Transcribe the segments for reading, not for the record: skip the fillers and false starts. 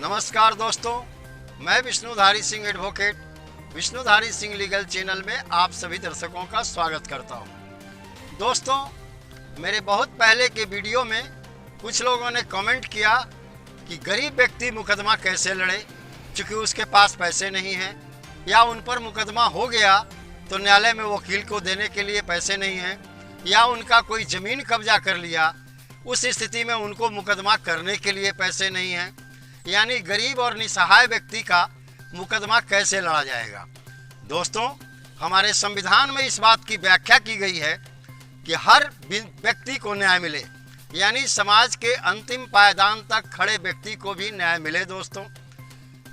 नमस्कार दोस्तों, मैं Vishnudhari Singh advocate Vishnudhari Singh legal channel में आप सभी दर्शकों का स्वागत करता हूं। दोस्तों, मेरे बहुत पहले के वीडियो में कुछ लोगों ने कमेंट किया कि गरीब व्यक्ति मुकदमा कैसे लड़े क्योंकि उसके पास पैसे नहीं हैं, या उन पर मुकदमा हो गया तो न्यायालय में वकील को देने के लिए पैसे नहीं हैं, या उनका कोई ज़मीन कब्जा कर लिया, उस स्थिति में उनको मुकदमा करने के लिए पैसे नहीं हैं। यानी गरीब और निसहाय व्यक्ति का मुकदमा कैसे लड़ा जाएगा। दोस्तों, हमारे संविधान में इस बात की व्याख्या की गई है कि हर व्यक्ति को न्याय मिले, यानी समाज के अंतिम पायदान तक खड़े व्यक्ति को भी न्याय मिले। दोस्तों,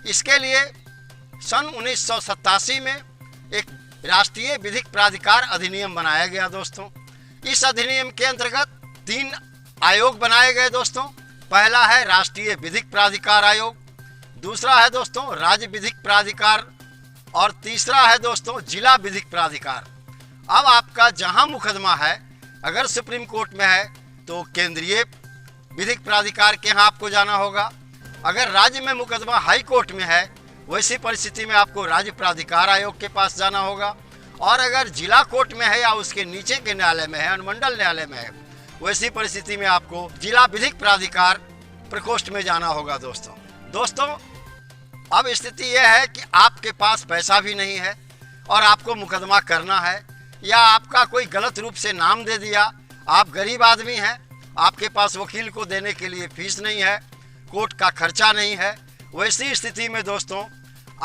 इसके लिए सन 1987 में एक राष्ट्रीय विधिक प्राधिकार अधिनियम बनाया गया। दोस्तों, इस अधिनियम के अंतर्गत 3 आयोग बनाए गए। दोस्तों, पहला है राष्ट्रीय विधिक प्राधिकार आयोग, दूसरा है दोस्तों राज्य विधिक प्राधिकार, और तीसरा है दोस्तों जिला विधिक प्राधिकार। अब आपका जहां मुकदमा है, अगर सुप्रीम कोर्ट में है तो केंद्रीय विधिक प्राधिकार के यहाँ आपको जाना होगा। अगर राज्य में मुकदमा हाई कोर्ट में है, वैसी परिस्थिति में आपको राज्य प्राधिकार आयोग के पास जाना होगा। और अगर जिला कोर्ट में है या उसके नीचे के न्यायालय में है, अनुमंडल न्यायालय में है, वैसी परिस्थिति में आपको जिला विधिक प्राधिकार प्रकोष्ठ में जाना होगा। दोस्तों, अब स्थिति यह है कि आपके पास पैसा भी नहीं है और आपको मुकदमा करना है, या आपका कोई गलत रूप से नाम दे दिया, आप गरीब आदमी हैं, आपके पास वकील को देने के लिए फीस नहीं है, कोर्ट का खर्चा नहीं है। वैसी स्थिति में दोस्तों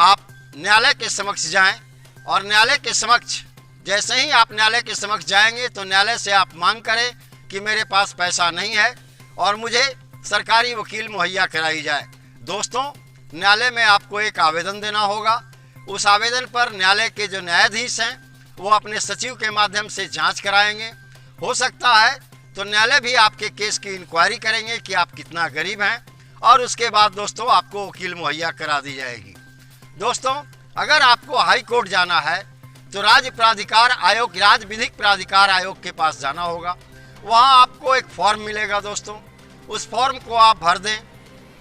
आप न्यायालय के समक्ष जाएं, और न्यायालय के समक्ष जैसे ही आप न्यायालय के समक्ष जाएंगे तो न्यायालय से आप मांग करें कि मेरे पास पैसा नहीं है और मुझे सरकारी वकील मुहैया कराई जाए। दोस्तों, न्यायालय में आपको एक आवेदन देना होगा। उस आवेदन पर न्यायालय के जो न्यायाधीश हैं वो अपने सचिव के माध्यम से जांच कराएंगे। हो सकता है तो न्यायालय भी आपके केस की इंक्वायरी करेंगे कि आप कितना गरीब हैं, और उसके बाद दोस्तों आपको वकील मुहैया करा दी जाएगी। दोस्तों, अगर आपको हाई कोर्ट जाना है तो राज्य प्राधिकार आयोग, राज्य विधिक प्राधिकार आयोग के पास जाना होगा। वहाँ आपको एक फॉर्म मिलेगा। दोस्तों, उस फॉर्म को आप भर दें।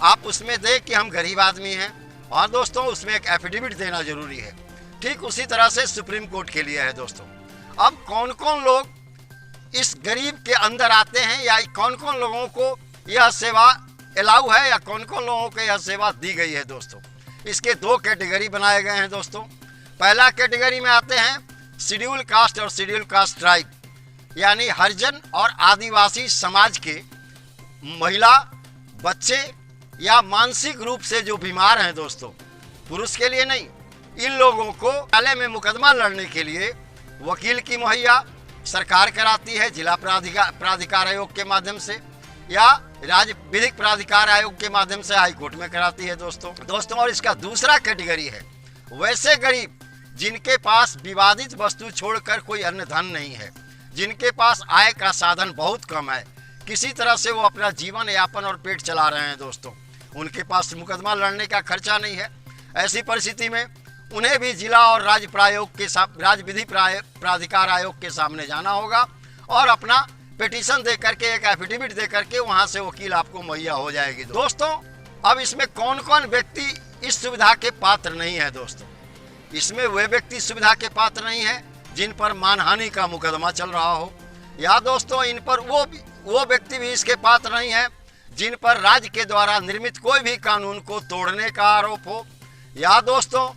आप उसमें दें कि हम गरीब आदमी हैं, और दोस्तों उसमें एक एफिडेविट देना जरूरी है। ठीक उसी तरह से सुप्रीम कोर्ट के लिए है। दोस्तों, अब कौन कौन लोग इस गरीब के अंदर आते हैं, या कौन कौन लोगों को यह सेवा अलाउ है, या कौन कौन लोगों को यह सेवा दी गई है। दोस्तों, इसके 2 कैटेगरी बनाए गए हैं। दोस्तों, पहला कैटेगरी में आते हैं शेड्यूल कास्ट और शेड्यूल कास्ट ट्राइब, यानी हरिजन और आदिवासी समाज के महिला, बच्चे या मानसिक रूप से जो बीमार हैं। दोस्तों, पुरुष के लिए नहीं, इन लोगों को न्यायालय में मुकदमा लड़ने के लिए वकील की मुहैया सरकार कराती है, जिला प्राधिकार आयोग के माध्यम से या राज्य विधिक प्राधिकार आयोग के माध्यम से हाई कोर्ट में कराती है। दोस्तों, और इसका दूसरा कैटेगरी है वैसे गरीब जिनके पास विवादित वस्तु छोड़कर कोई अन्य धन नहीं है, जिनके पास आय का साधन बहुत कम है, किसी तरह से वो अपना जीवन यापन और पेट चला रहे हैं। दोस्तों, उनके पास मुकदमा लड़ने का खर्चा नहीं है। ऐसी परिस्थिति में उन्हें भी जिला और राज्य विधि प्राधिकार आयोग के सामने जाना होगा, और अपना पिटीशन दे करके, एक एफिडेविट दे करके वहाँ से वकील आपको मुहैया हो जाएगी। दोस्तों, अब इसमें कौन कौन व्यक्ति इस सुविधा के पात्र नहीं है। दोस्तों, इसमें वे व्यक्ति सुविधा के पात्र नहीं है जिन पर मानहानि का मुकदमा चल रहा हो, या दोस्तों इन पर वो व्यक्ति भी इसके पात्र नहीं है जिन पर राज्य के द्वारा निर्मित कोई भी कानून को तोड़ने का आरोप हो, या दोस्तों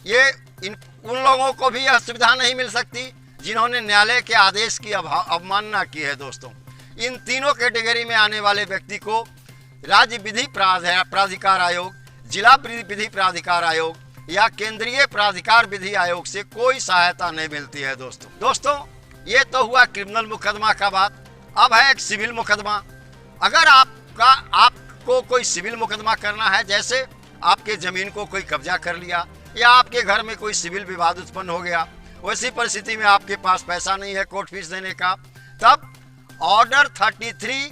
उन लोगों को भी यह सुविधा नहीं मिल सकती जिन्होंने न्यायालय के आदेश की अवमानना की है। दोस्तों, इन तीनों कैटेगरी में आने वाले व्यक्ति को राज्य विधि प्राधिकार आयोग, जिला विधि प्राधिकार आयोग या केंद्रीय प्राधिकार विधि आयोग से कोई सहायता नहीं मिलती है। दोस्तों, ये तो हुआ क्रिमिनल मुकदमा का बात। अब है एक सिविल मुकदमा। अगर आपको कोई सिविल मुकदमा करना है, जैसे आपके ज़मीन को कोई कब्जा कर लिया, या आपके घर में कोई सिविल विवाद उत्पन्न हो गया, वैसी परिस्थिति में आपके पास पैसा नहीं है कोर्ट फीस देने का, तब ऑर्डर 33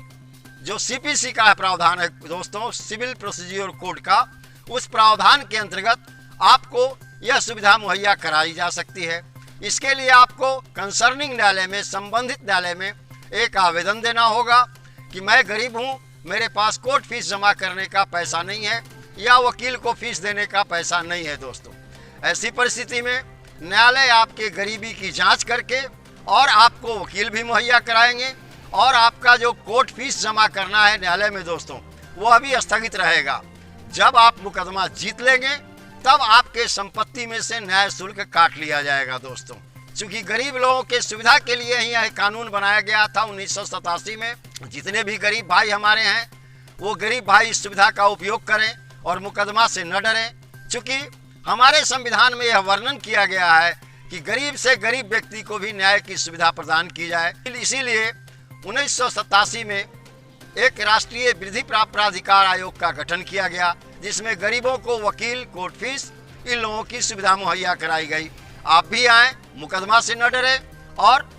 जो सीपीसी का प्रावधान है दोस्तों, सिविल प्रोसीजर कोड का, उस प्रावधान के अंतर्गत आपको यह सुविधा मुहैया कराई जा सकती है। इसके लिए आपको कंसर्निंग न्यायालय में, संबंधित न्यायालय में एक आवेदन देना होगा कि मैं गरीब हूँ, मेरे पास कोर्ट फीस जमा करने का पैसा नहीं है, या वकील को फीस देने का पैसा नहीं है दोस्तों। ऐसी परिस्थिति में न्यायालय आपके गरीबी की जांच करके और आपको वकील भी मुहैया कराएंगे और आपका जो कोर्ट फीस जमा करना है न्यायालय में दोस्तों, वो अभी स्थगित रहेगा। जब आप मुकदमा जीत लेंगे तब आपके संपत्ति में से न्याय शुल्क काट लिया जाएगा दोस्तों। क्योंकि गरीब लोगों के सुविधा के लिए ही यह कानून बनाया गया था 1987 में। जितने भी गरीब भाई हमारे हैं वो गरीब भाई इस सुविधा का उपयोग करें और मुकदमा से न डरें। क्योंकि हमारे संविधान में यह वर्णन किया गया है कि गरीब से गरीब व्यक्ति को भी न्याय की सुविधा प्रदान की जाए। इसीलिए 1987 में एक राष्ट्रीय विधि प्राधिकार आयोग का गठन किया गया, जिसमें गरीबों को वकील, कोर्ट फीस, इन लोगों की सुविधा मुहैया कराई गई। आप भी आएँ, मुकदमा से न डरें और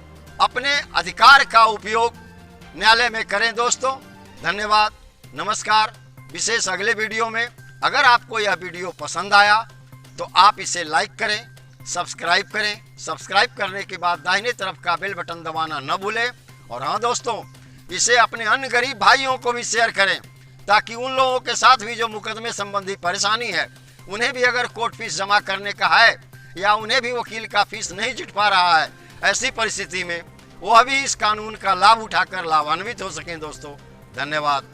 अपने अधिकार का उपयोग न्यायालय में करें दोस्तों। धन्यवाद, नमस्कार। विशेष अगले वीडियो में अगर आपको यह वीडियो पसंद आया तो आप इसे लाइक करें, सब्सक्राइब करें। सब्सक्राइब करने के बाद दाहिने तरफ का बेल बटन दबाना न भूलें। और हाँ दोस्तों, इसे अपने अन्य गरीब भाइयों को भी शेयर करें ताकि उन लोगों के साथ भी जो मुकदमे संबंधी परेशानी है, उन्हें भी अगर कोर्ट फीस जमा करने का है या उन्हें भी वकील का फीस नहीं जुट पा रहा है, ऐसी परिस्थिति में वह भी इस कानून का लाभ उठाकर लाभान्वित हो सकें दोस्तों। धन्यवाद।